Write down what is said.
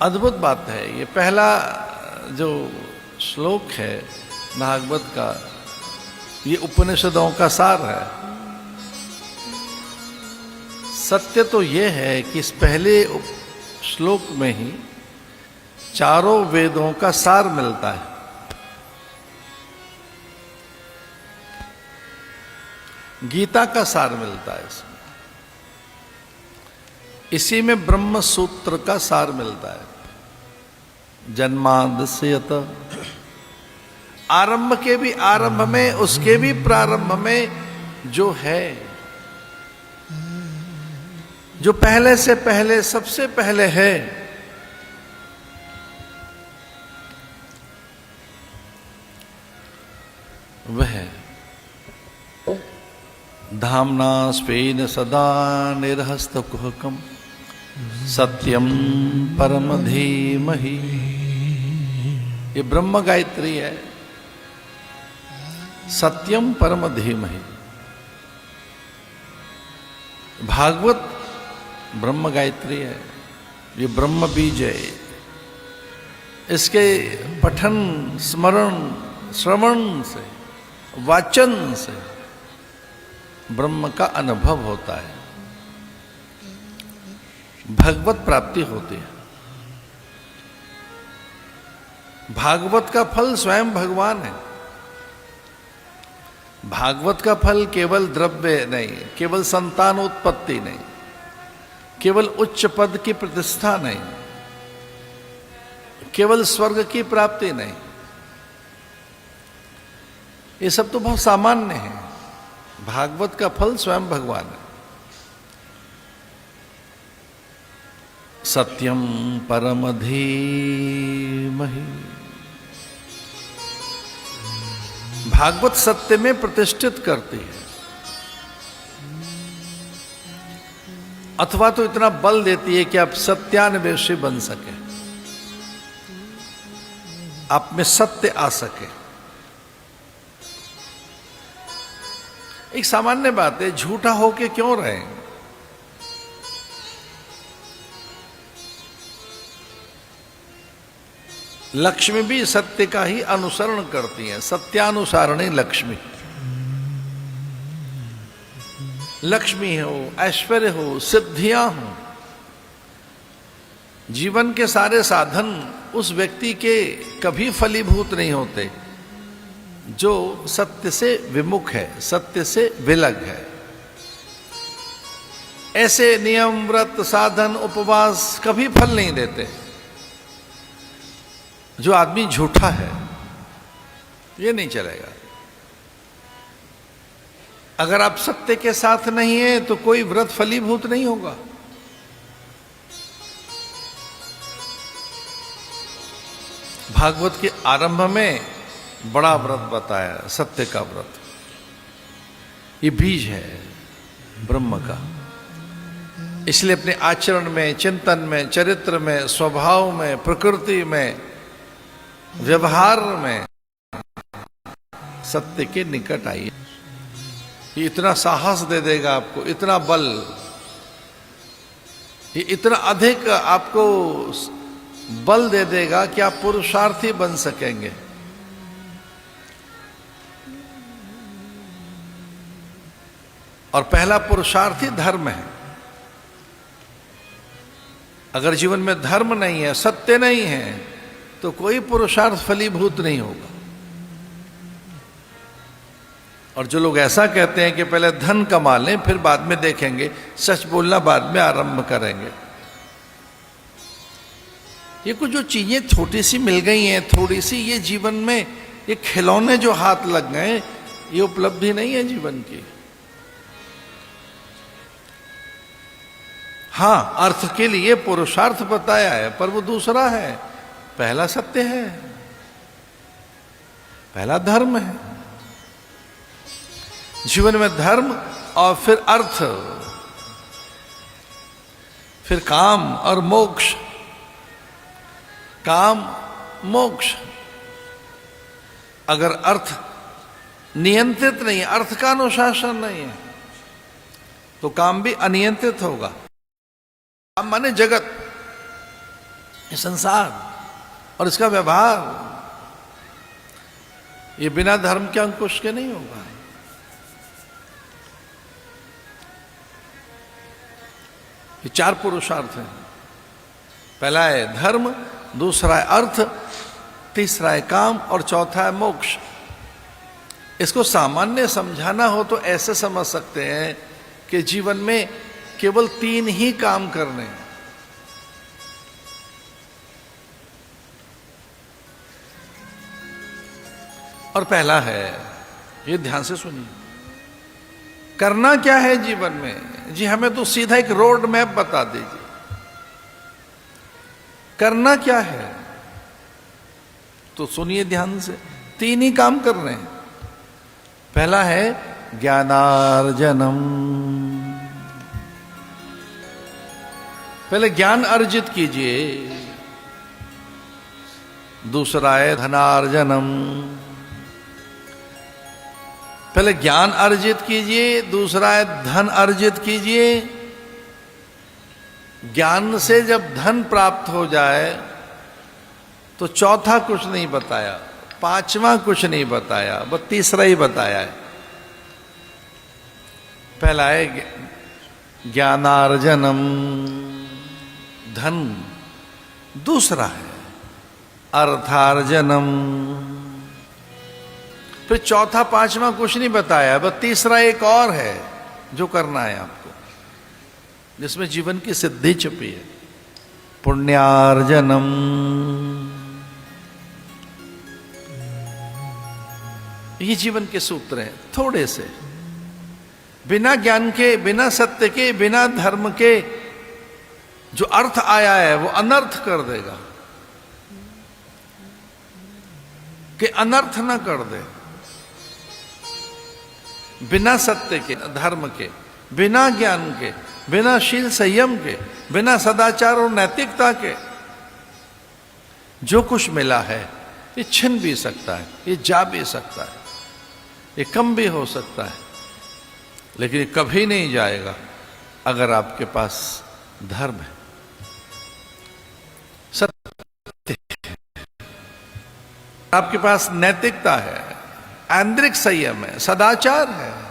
अद्भुत बात है। ये पहला जो श्लोक है भागवत का, ये उपनिषदों का सार है। सत्य तो ये है कि इस पहले श्लोक में ही चारों वेदों का सार मिलता है। गीता का सार मिलता है इसमें। इसी में ब्रह्म सूत्र का सार मिलता है। जन्माद्यस्य यत, आरंभ के भी आरंभ में, उसके भी प्रारंभ में जो है, जो पहले से पहले सबसे पहले है, वह धामना स्वेन सदा निरहस्तकुहकम सत्यम परम धीमहि। ये ब्रह्म गायत्री है। सत्यम परम धीमहि। भागवत ब्रह्म गायत्री है। ये ब्रह्म बीज है। इसके पठन, स्मरण, श्रवण से, वाचन से ब्रह्म का अनुभव होता है, भगवत प्राप्ति होती है। भागवत का फल स्वयं भगवान है। भागवत का फल केवल द्रव्य नहीं, केवल संतानोत्पत्ति नहीं, केवल उच्च पद की प्रतिष्ठा नहीं, केवल स्वर्ग की प्राप्ति नहीं। ये सब तो बहुत सामान्य है। भागवत का फल स्वयं भगवान है। सत्यम परम धीमहि। भागवत सत्य में प्रतिष्ठित करती है, अथवा तो इतना बल देती है कि आप सत्यान्वेषी बन सके, आप में सत्य आ सके। एक सामान्य बात है, झूठा होके क्यों रहे? लक्ष्मी भी सत्य का ही अनुसरण करती है। सत्यानुसारणी लक्ष्मी। लक्ष्मी हो, ऐश्वर्य हो, सिद्धियां हो, जीवन के सारे साधन उस व्यक्ति के कभी फलीभूत नहीं होते जो सत्य से विमुख है, सत्य से विलग है। ऐसे नियम, व्रत, साधन, उपवास कभी फल नहीं देते। जो आदमी झूठा है, ये नहीं चलेगा। अगर आप सत्य के साथ नहीं है तो कोई व्रत फलीभूत नहीं होगा। भागवत के आरंभ में बड़ा व्रत बताया, सत्य का व्रत। ये बीज है ब्रह्म का। इसलिए अपने आचरण में, चिंतन में, चरित्र में, स्वभाव में, प्रकृति में, व्यवहार में सत्य के निकट आइए। ये इतना साहस दे देगा आपको, इतना बल, ये इतना अधिक आपको बल दे देगा कि आप पुरुषार्थी बन सकेंगे। और पहला पुरुषार्थी धर्म है। अगर जीवन में धर्म नहीं है, सत्य नहीं है, तो कोई पुरुषार्थ फलीभूत नहीं होगा। और जो लोग ऐसा कहते हैं कि पहले धन कमा लें फिर बाद में देखेंगे, सच बोलना बाद में आरंभ करेंगे, ये कुछ जो चीजें छोटी सी मिल गई हैं, थोड़ी सी, ये जीवन में ये खिलौने जो हाथ लग गए, ये उपलब्धि नहीं है जीवन की। हां, अर्थ के लिए पुरुषार्थ बताया है, पर वो दूसरा है। पहला सत्य है, पहला धर्म है। जीवन में धर्म और फिर अर्थ, फिर काम और मोक्ष। काम, मोक्ष। अगर अर्थ नियंत्रित नहीं है, अर्थ का अनुशासन नहीं है, तो काम भी अनियंत्रित होगा। काम माने जगत, ये संसार और इसका व्यवहार ये बिना धर्म के अंकुश के नहीं होगा। ये 4 पुरुषार्थ हैं। पहला है धर्म, दूसरा है अर्थ, तीसरा है काम और चौथा है मोक्ष। इसको सामान्य समझाना हो तो ऐसे समझ सकते हैं कि जीवन में केवल 3 ही काम करने हैं। और पहला है, ये ध्यान से सुनिए, करना क्या है जीवन में। जी हमें तो सीधा एक रोड मैप बता दीजिए, करना क्या है। तो सुनिए ध्यान से, 3 ही काम कर रहे हैं। पहला है ज्ञानार्जनम, पहले ज्ञान अर्जित कीजिए। दूसरा है धनार्जनम, पहले ज्ञान अर्जित कीजिए, दूसरा है धन अर्जित कीजिए। ज्ञान से जब धन प्राप्त हो जाए तो चौथा कुछ नहीं बताया, 5वां कुछ नहीं बताया, बस तीसरा ही बताया है। पहला है ज्ञानार्जनम धन, दूसरा है अर्थार्जनम, फिर चौथा 5वां कुछ नहीं बताया, बस तीसरा एक और है जो करना है आपको, जिसमें जीवन की सिद्धि छुपी है, पुण्यार्जनम। ये जीवन के सूत्र हैं, थोड़े से, बिना ज्ञान के, बिना सत्य के, बिना धर्म के जो अर्थ आया है वो अनर्थ कर देगा, कि अनर्थ ना कर दे। बिना सत्य के, धर्म के, बिना ज्ञान के, बिना शील संयम के, बिना सदाचार और नैतिकता के जो कुछ मिला है ये छिन भी सकता है, ये जा भी सकता है, ये कम भी हो सकता है, लेकिन ये कभी नहीं जाएगा अगर आपके पास धर्म है, सत्य है, आपके पास नैतिकता है, आंतरिक संयम है, सदाचार है।